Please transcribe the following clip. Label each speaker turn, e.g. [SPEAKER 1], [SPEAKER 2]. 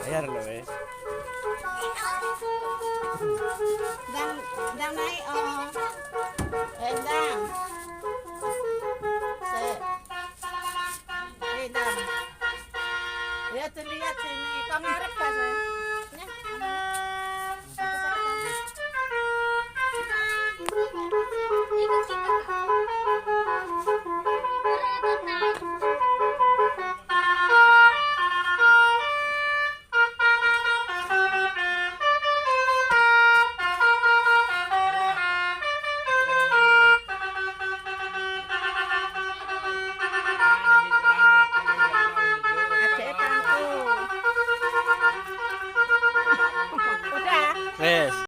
[SPEAKER 1] Bayar loh wes.
[SPEAKER 2] Dan naik dan dan lihat sini kau ngarep